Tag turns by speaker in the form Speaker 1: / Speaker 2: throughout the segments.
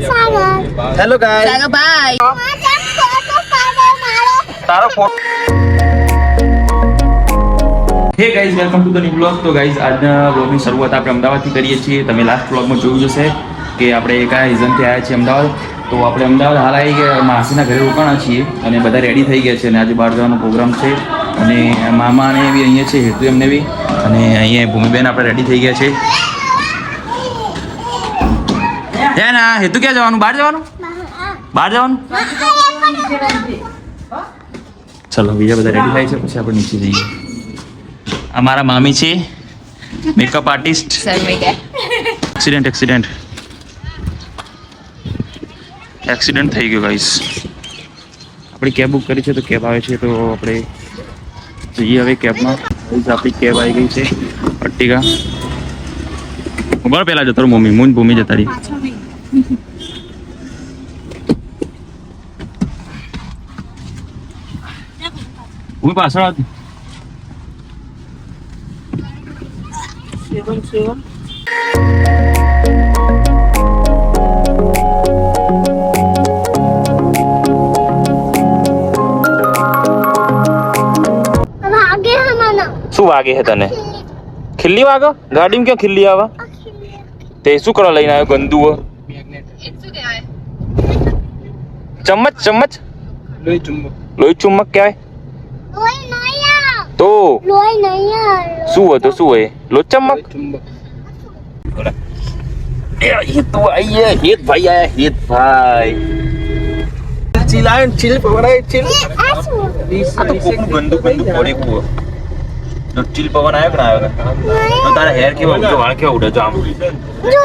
Speaker 1: Hello guys,
Speaker 2: સાગર ભાઈ
Speaker 1: તારો phone. હે guys, welcome to the new blog. તો ગાઈસ, આજના બ્લોગની શરૂઆત આપણે અમદાવાદથી કરીએ છીએ. તમે લાસ્ટ બ્લોગમાં જોયું જશે કે આપણે કયા રીઝનથી આવ્યા છીએ અમદાવાદ. તો આપણે અમદાવાદ હાલ આવી ગયા, માસીના ઘરે રોકાણા છીએ અને બધા રેડી થઈ ગયા છે અને આજે બહાર જવાનો પ્રોગ્રામ છે. અને મામાને બી અહીંયા છે, હેતુ એમને બી, અને અહીંયા ભૂમિબેન આપણે રેડી થઈ ગયા છે. હે ના હેતુ ક્યાં જવાનું? બહાર જવાનું? બહાર જવાનું? ચલો, બીજા બધા રેડી થાય છે પછી આપણે નીચે જઈએ. અમારા મામી છે, મેકઅપ આર્ટિસ્ટ. એક્સિડન્ટ થઈ ગયો ગાઈસ. આપણી કેબ બુક કરી છે તો કેબ આવે છે તો આપણે જઈએ હવે કેબમાં. આપણી કેબ આવી ગઈ છે અર્ટિગા. બરાબર, પહેલા જતો રહો મમ્મી, હું ભૂમિ જતા રહી. ભૂમિ પાછળ આવતી. શું વાગે છે તને? ખિલ્લી વાગે? ગાડીમાં ક્યાં ખિલ્લી આવે? તે શું કરવા લઈને આવ્યો ગંદુ? ચમચ ચમચ લોહી ચુમ્બક કહેવાય તો શું હોય? તો શું હોય? લોહી ચમક. હેત ભાઈ આયા, હેત ભાઈ ચિલાય ચિલ પવરાય ચિલ. આ તો કોકનું ગંદુ ગંદુ પડે કુઓ. જો ચિલ પવન આવ્યો કે ના આવ્યો? તો તારા હેર કેવા ઉડે, વાળ કેવા ઉડે? જો આમ જો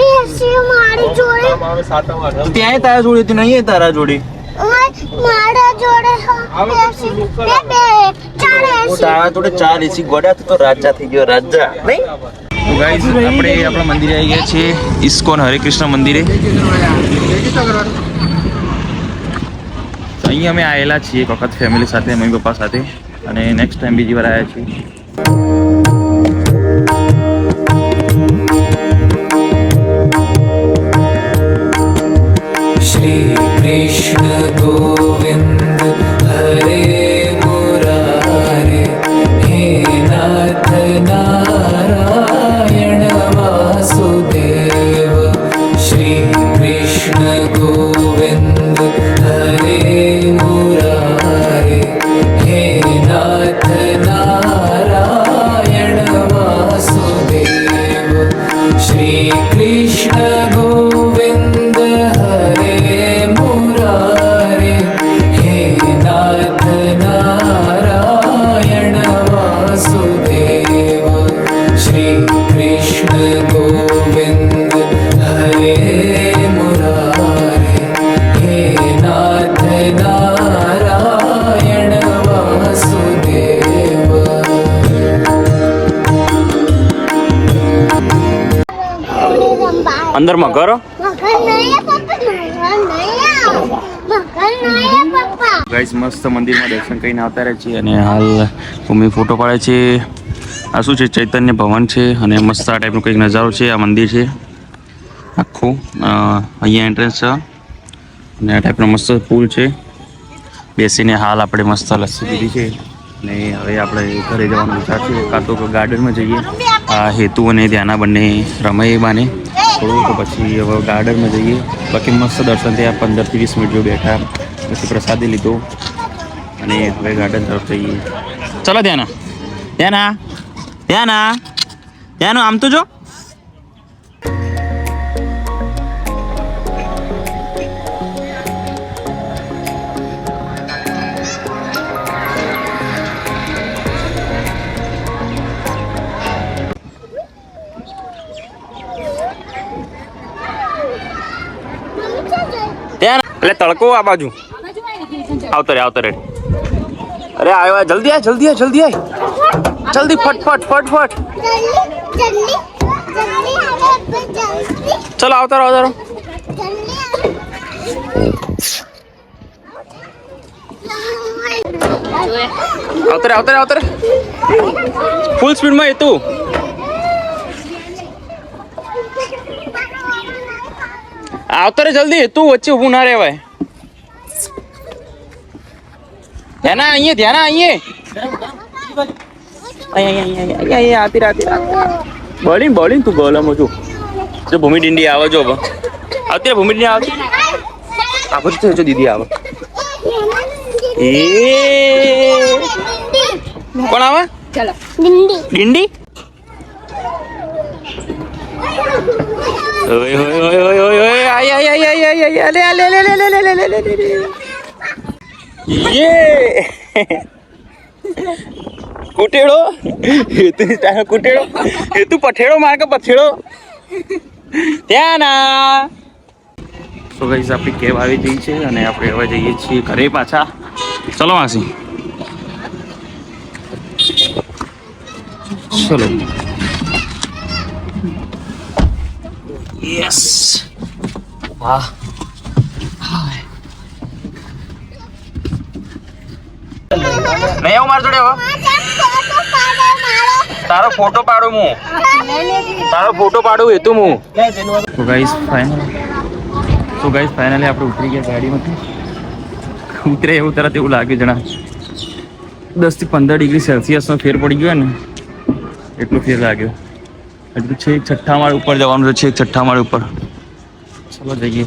Speaker 1: એસી મારી જોડે ત્યાં તારા જોડે તું નહીં, તારા જોડે મારા જોડે તારા જોડે 4 એસી ગોડા. તો રાજા થઈ ગયો, રાજા નહીં? તો ગાઈસ, આપણે આપણા મંદિરે આવી ગયા છીએ, ઇસ્કોન હરે કૃષ્ણ મંદિરે. અહીંયા અમે આવેલા છીએ એક વખત ફેમિલી સાથે, મમ્મી પપ્પા સાથે, અને નેક્સ્ટ ટાઈમ બીજી વાર આવ્યા છીએ.
Speaker 3: શ્રી કૃષ્ણ ગોવિંદ હરે મુરારે, હે નાથ નારાયણ વાસુદેવ. શ્રી કૃષ્ણ ગોવિંદ હરે મુરારે, હે નાથ નારાયણ વાસુદેવ. શ્રી કૃષ્ણ ગોવિંદ હરે મુરારે, હે નાથ નારાયણ વાસુદેવ. શ્રી કૃષ્ણ ગોવિંદ હરે મુરારે, હે નાથ નારાયણ વાસુદેવ.
Speaker 1: અંદર માં કરો ગાઈસ. મસ્ત મંદિરમાં દર્શન કરીને આવતા રહે છે અને હાલ ભૂમિ ફોટો પાડે છે. આ શું છે? ચૈતન્ય ભવન છે અને મસ્ત આ ટાઈપનો કંઈક નજારો છે. આ મંદિર છે આખું. અહીંયા એન્ટ્રન્સ છે અને આ ટાઈપનો મસ્ત પુલ છે. બેસીને હાલ આપણે મસ્ત લસ્સી પીધી છે અને હવે આપણે ઘરે જવાનો વિચાર છે. કાં તો ગાર્ડનમાં જઈએ, આ હેતુ અને ધ્યાના બંને રમાઈ બાને થોડું, તો પછી હવે ગાર્ડનમાં જઈએ. બાકી મસ્ત દર્શન થયા, 15 થી 20 મિનિટ જો બેઠા, પછી પ્રસાદી લીધો અને હવે ગાર્ડન તરફ જઈએ. ચલો ધ્યાના, ધ્યાના, ધ્યાના, ધ્યાનો આમ તો જો. એટલે તડકો આ બાજુ આવતો રે, આવતો રે. અરે આવ્યો, જલ્દી આય, જલ્દી આય, જલ્દી આય, જલ્દી, ફટફટ ફટફટ. ચલો આવતો રહો, આવતો રહો. આવતો રે. ફૂલ સ્પીડમાં એ તું. આવતો રે જલ્દી, તું વચ્ચે ઊભું ના રહેવાય. ધ્યાના અહીંયા, ધ્યાના અહીંયા આતી રાતી બોલિંગ તું ગોલામાં જો ભૂમિ ડિંડી આવે જો હવે આવતી રે ભૂમિ ડિંડી આવતી આવો તો જો દીદી આવે એ કોણ આવે
Speaker 2: ચલો
Speaker 1: ડિંડી ઓય આય યે કુટેડો કુટેડો એ તું પઠેડો માર કે પથેડો ત્યાં ના તો ગાઈસ આપણી કેબ આવી ગઈ છે અને આપણે હવે જઈએ છીએ ઘરે પાછા ચલો માસી ચલો યસ વાહ નહીં આવું મારી જોડે હવે તારો ફોટો પાડું હું એ તું હું તો ગાઈસ ફાઇનલી આપણે ઉતરી ગયા ગાડીમાંથી ઉતરે એવું તરત એવું લાગ્યું જણા 10 થી 15 ડિગ્રી સેલ્સિયસનો ફેર પડી ગયો ને એટલો ફેર લાગ્યો હજુ છેક 6ઠ્ઠા માળ ઉપર જવાનું છે છેક 6ઠ્ઠા માળ ઉપર ચલો જઈએ